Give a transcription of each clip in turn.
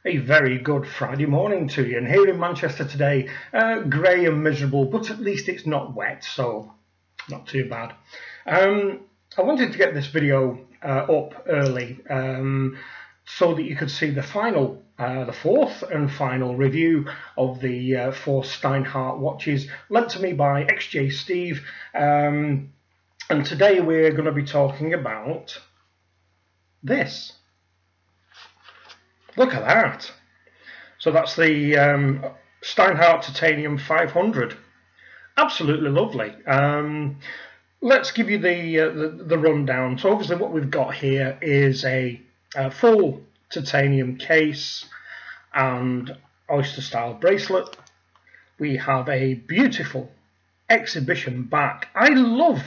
A very good Friday morning to you, and here in Manchester today, grey and miserable, but at least it's not wet, so not too bad. I wanted to get this video up early so that you could see the final, the fourth and final review of the 4 STEINHART watches lent to me by XJ Steve, and today we're going to be talking about this. Look at that. So that's the STEINHART Titanium 500. Absolutely lovely. Let's give you the rundown. So obviously what we've got here is a full titanium case and oyster style bracelet. We have a beautiful exhibition back. I love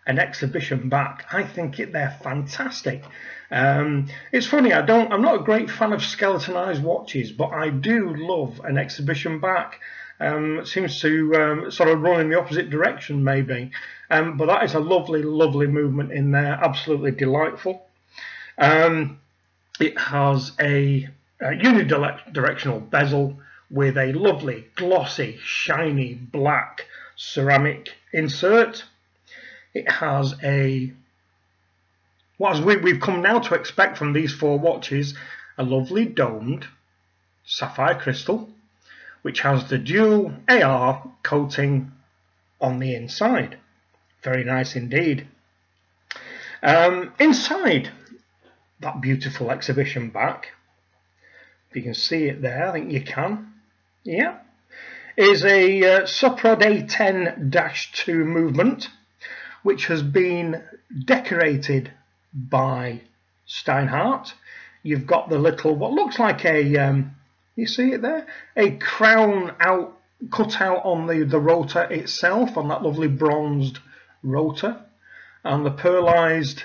an exhibition back. I think they're fantastic. It's funny, I'm not a great fan of skeletonized watches, but I do love an exhibition back. It seems to sort of run in the opposite direction maybe, but that is a lovely movement in there, absolutely delightful. It has a unidirectional bezel with a lovely glossy shiny black ceramic insert. It has what we've come now to expect from these 4 watches, a lovely domed sapphire crystal, which has the dual AR coating on the inside. Very nice indeed. Inside that beautiful exhibition back, if you can see it there, I think you can, yeah, is a Soprod A10-2 movement, which has been decorated by STEINHART. You've got the little, what looks like a, you see it there? A crown cut out on the rotor itself, on that lovely bronzed rotor, and the pearlized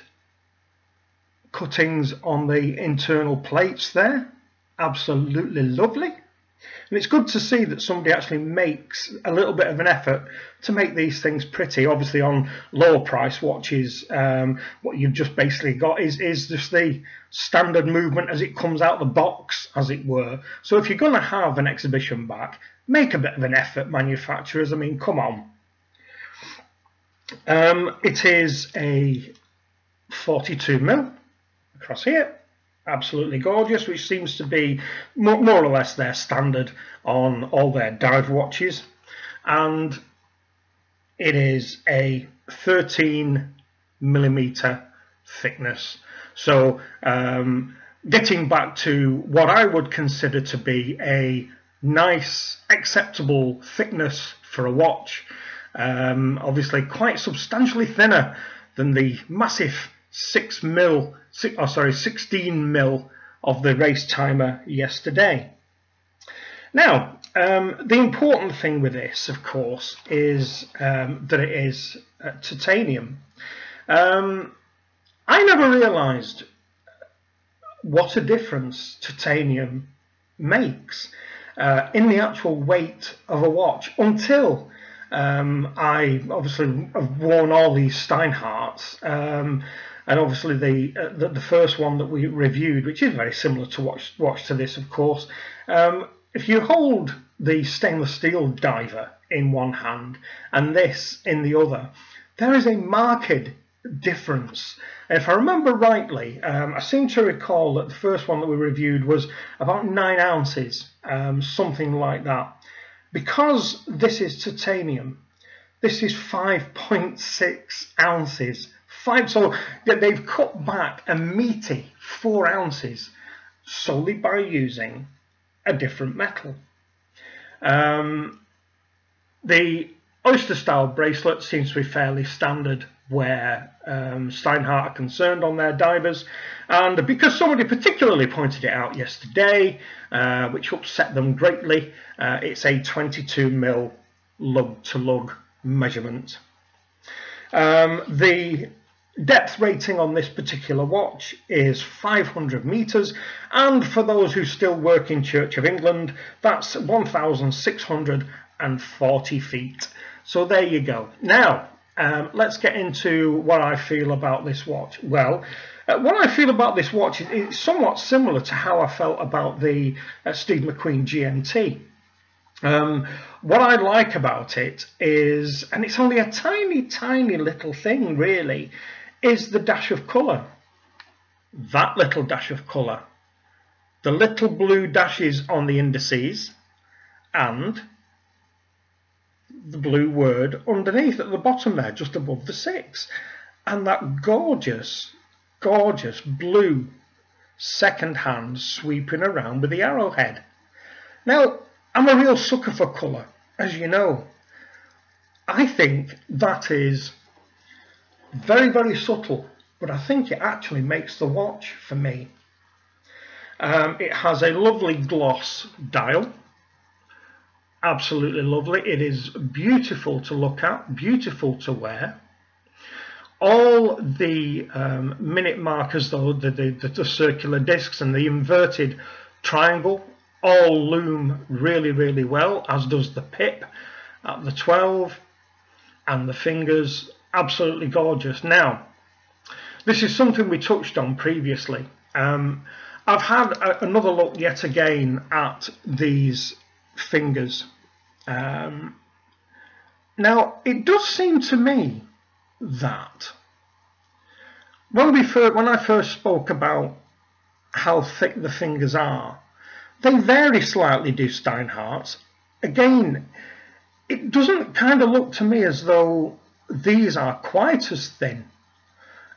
cuttings on the internal plates there. Absolutely lovely. And it's good to see that somebody actually makes a little bit of an effort to make these things pretty. Obviously on lower price watches, what you've just basically got is just the standard movement as it comes out the box, as it were. So if you're going to have an exhibition back, make a bit of an effort, manufacturers. I mean, come on. It is a 42mm across here. Absolutely gorgeous, which seems to be more or less their standard on all their dive watches, and it is a 13mm thickness. So getting back to what I would consider to be a nice acceptable thickness for a watch, obviously quite substantially thinner than the massive 16mm of the race timer yesterday. Now, the important thing with this, of course, is that it is titanium. I never realised what a difference titanium makes in the actual weight of a watch until I obviously have worn all these STEINHARTs. And obviously the first one that we reviewed, which is very similar to watch to this, of course, if you hold the stainless steel diver in one hand and this in the other, there is a marked difference. If I remember rightly, I seem to recall that the first one that we reviewed was about 9 ounces, something like that. Because this is titanium, This is 5.6 ounces. So they've cut back a meaty 4 ounces solely by using a different metal. The oyster style bracelet seems to be fairly standard where Steinhardt are concerned on their divers, and because somebody particularly pointed it out yesterday, which upset them greatly, it's a 22mm lug to lug measurement. The depth rating on this particular watch is 500 meters, and for those who still work in Church of England, that's 1,640 feet. So there you go. Now let's get into what I feel about this watch. Well, what I feel about this watch is somewhat similar to how I felt about the Steve McQueen GMT. What I like about it is, and it's only a tiny little thing really, is the dash of colour. That little dash of colour. The little blue dashes on the indices and the blue word underneath at the bottom there, just above the 6. And that gorgeous blue second hand sweeping around with the arrowhead. Now, I'm a real sucker for colour, as you know. I think that is very subtle, but I think it actually makes the watch for me. It has a lovely gloss dial, absolutely lovely. It is beautiful to look at, beautiful to wear. All the minute markers, though, the circular discs and the inverted triangle, all loom really well, as does the pip at the 12, and the fingers, absolutely gorgeous. Now, this is something we touched on previously. I've had another look yet again at these fingers. Now, it does seem to me that when I first spoke about how thick the fingers are, they vary slightly, do Steinhardt's. Again, it doesn't kind of look to me as though these are quite as thin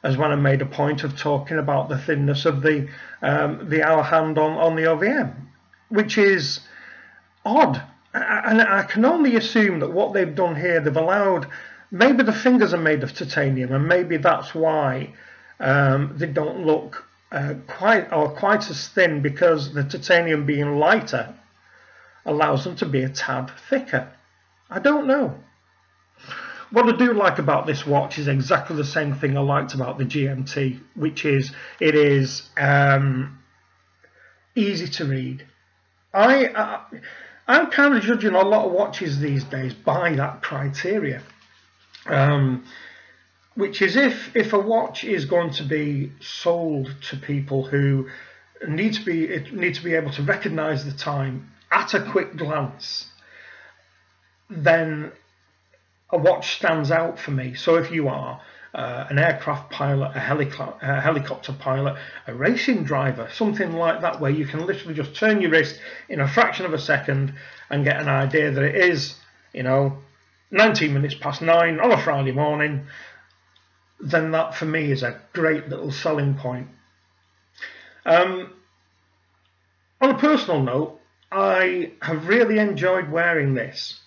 as when I made a point of talking about the thinness of the hour hand on the OVM, which is odd. And I can only assume that what they've done here, they've allowed, maybe the fingers are made of titanium, and maybe that's why they don't look quite as thin, because the titanium being lighter allows them to be a tad thicker. I don't know. What I do like about this watch is exactly the same thing I liked about the GMT, which is it is easy to read. I'm kind of judging a lot of watches these days by that criteria, which is if a watch is going to be sold to people who need to be able to recognise the time at a quick glance, then a watch stands out for me. So if you are an aircraft pilot, a helicopter pilot, a racing driver, something like that, where you can literally just turn your wrist in a fraction of a second and get an idea that it is, 19 minutes past 9 on a Friday morning, then that for me is a great little selling point. On a personal note, I have really enjoyed wearing this.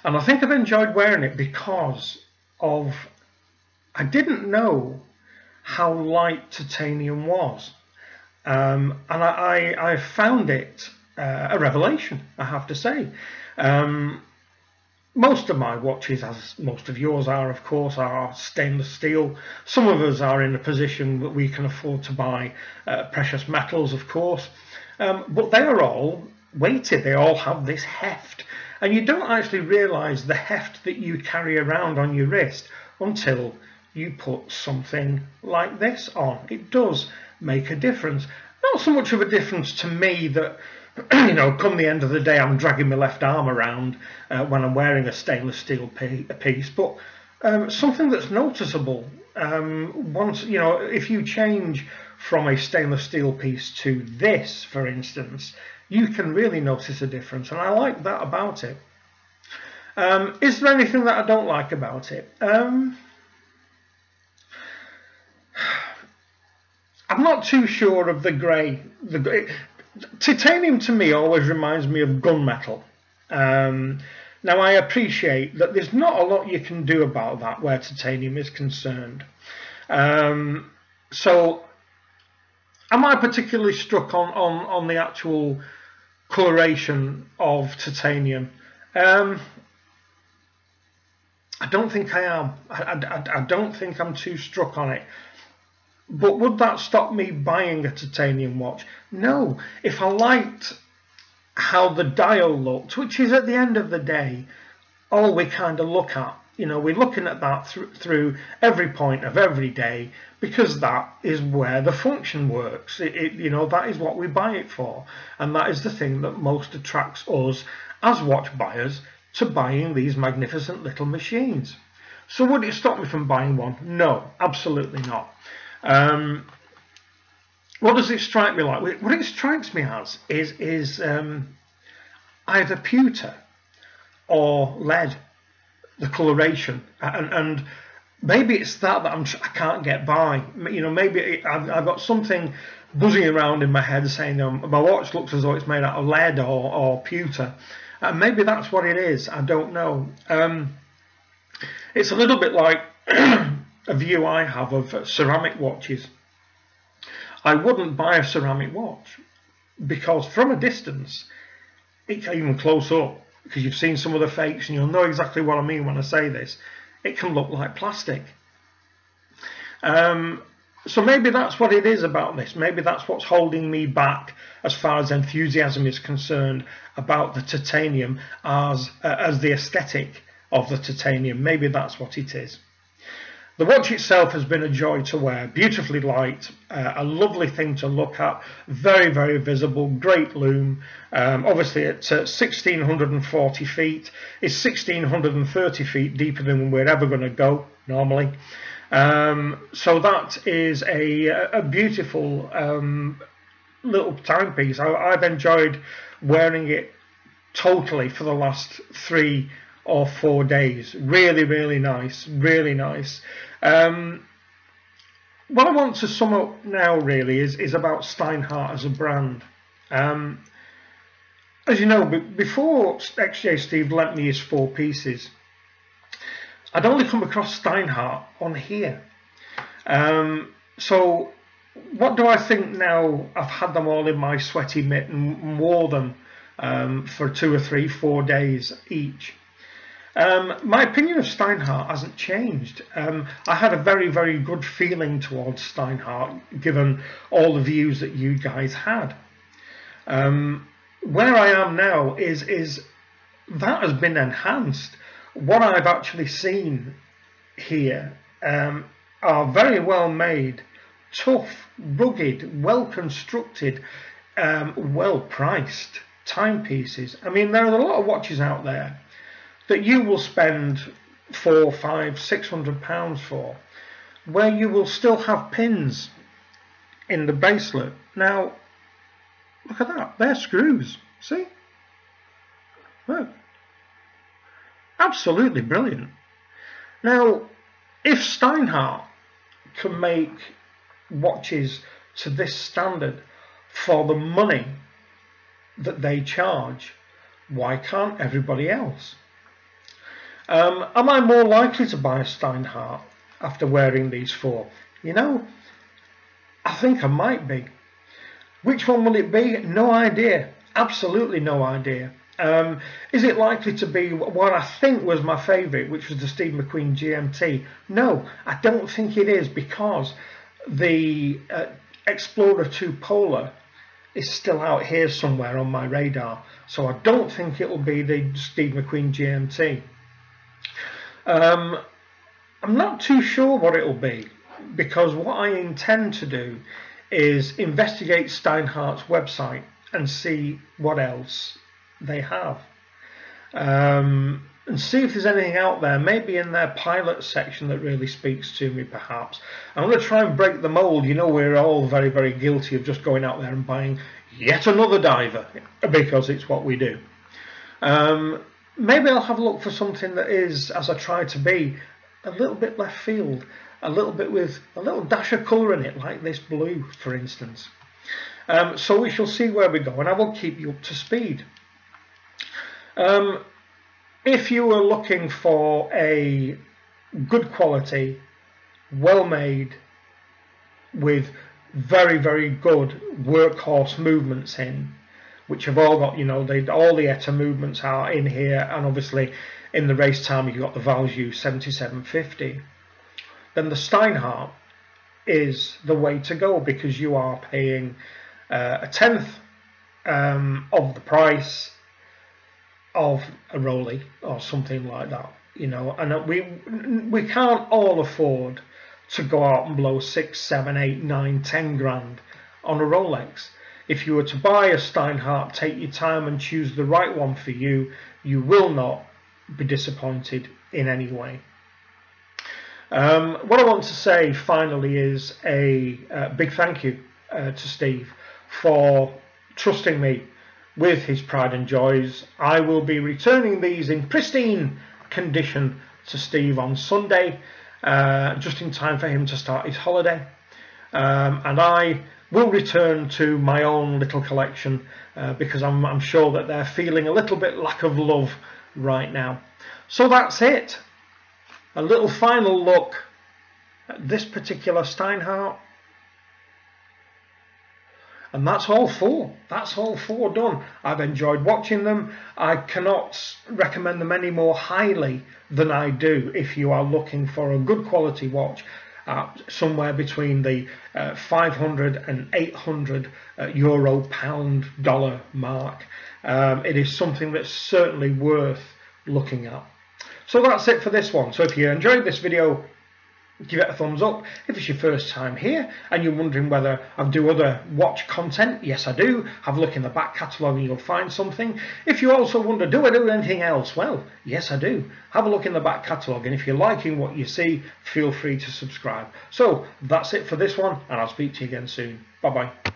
And I think I've enjoyed wearing it because I didn't know how light titanium was. And I found it a revelation, I have to say. Most of my watches, as most of yours are, of course, are stainless steel. Some of us are in a position that we can afford to buy precious metals, of course. But they are all weighted. They all have this heft. And you don't actually realise the heft that you carry around on your wrist until you put something like this on. It does make a difference. Not so much of a difference to me that, come the end of the day, I'm dragging my left arm around when I'm wearing a stainless steel piece, but something that's noticeable. Once, if you change from a stainless steel piece to this, for instance, you can really notice a difference, and I like that about it. Is there anything that I don't like about it? I'm not too sure of the grey. Titanium to me always reminds me of gunmetal. Now I appreciate that there's not a lot you can do about that where titanium is concerned. So am I particularly struck on the actual coloration of titanium? I don't think I am. I don't think I'm too struck on it. But would that stop me buying a titanium watch? No. If I liked how the dial looked, which is at the end of the day all we kind of look at, you know, we're looking at that through every point of every day, because that is where the function works. You know, that is what we buy it for, and that is the thing that most attracts us as watch buyers to buying these magnificent little machines. So would it stop me from buying one? No, absolutely not. What does it strike me like? What it strikes me as is either pewter or lead, the coloration, and maybe it's that I can't get by. You know, maybe I've got something buzzing around in my head saying my watch looks as though it's made out of lead or pewter, and maybe that's what it is. I don't know. It's a little bit like a view I have of ceramic watches. I wouldn't buy a ceramic watch because from a distance, even close up, because you've seen some of the fakes and you'll know exactly what I mean when I say this, it can look like plastic. So maybe that's what it is about this. Maybe that's what's holding me back as far as enthusiasm is concerned about the titanium as the aesthetic of the titanium. Maybe that's what it is. The watch itself has been a joy to wear, beautifully light, a lovely thing to look at, very, very visible, great lume. Obviously at 1640 feet, it's 1630 feet deeper than we're ever going to go normally. So that is a beautiful little timepiece. I've enjoyed wearing it totally for the last 3 or 4 days. Really, really nice, really nice. What I want to sum up now really is about STEINHART as a brand. As you know, before XJ Steve lent me his 4 pieces, I'd only come across STEINHART on here. So what do I think now I've had them all in my sweaty mitt and wore them for 2 or 3, 4 days each? My opinion of STEINHART hasn't changed. I had a very, very good feeling towards STEINHART given all the views that you guys had. Where I am now is that has been enhanced. What I've actually seen here are very well made, tough, rugged, well constructed, well priced timepieces. I mean, there are a lot of watches out there that you will spend £400, £500, £600 for, where you will still have pins in the bracelet. Now, look at that, they're screws, see? Look. Absolutely brilliant. Now, if STEINHART can make watches to this standard for the money that they charge, why can't everybody else? Am I more likely to buy a STEINHART after wearing these 4? You know, I think I might be. Which one will it be? No idea. Absolutely no idea. Is it likely to be what I think was my favourite, which was the Steve McQueen GMT? No, I don't think it is, because the Explorer 2 Polar is still out here somewhere on my radar. So I don't think it will be the Steve McQueen GMT. I'm not too sure what it will be, because what I intend to do is investigate STEINHART's website and see what else they have, and see if there's anything out there, maybe in their pilot section, that really speaks to me. Perhaps I'm going to try and break the mold. You know, we're all very, very guilty of just going out there and buying yet another diver because it's what we do. maybe I'll have a look for something that is, as I try to be, a little bit left field, a little bit with a little dash of colour in it, like this blue, for instance. So we shall see where we go, and I will keep you up to speed. If you were looking for a good quality, well made, with very, very good workhorse movements in, which have all got, you know, all the ETA movements are in here, and obviously in the race time you've got the value 7750, then the Steinhardt is the way to go, because you are paying a tenth of the price of a Rolly or something like that, you know. And we can't all afford to go out and blow 6, 7, 8, 9, 10 grand on a Rolex. If you were to buy a Steinhardt, take your time and choose the right one for you, you will not be disappointed in any way. What I want to say finally is a big thank you to Steve for trusting me with his pride and joys. I will be returning these in pristine condition to Steve on Sunday, just in time for him to start his holiday, and I will return to my own little collection because I'm sure that they're feeling a little bit lack of love right now. So that's it. A little final look at this particular Steinhardt. And that's all four. That's all four done. I've enjoyed watching them. I cannot recommend them any more highly than I do if you are looking for a good quality watch somewhere between the 500 and 800 euro, pound, dollar mark. It is something that's certainly worth looking at. So that's it for this one. So if you enjoyed this video, give it a thumbs up. If it's your first time here and you're wondering whether I do other watch content, yes I do. Have a look in the back catalogue and you'll find something. If you also wonder, do I do anything else? Well, yes I do. Have a look in the back catalogue, and if you're liking what you see, feel free to subscribe. So that's it for this one, and I'll speak to you again soon. Bye bye.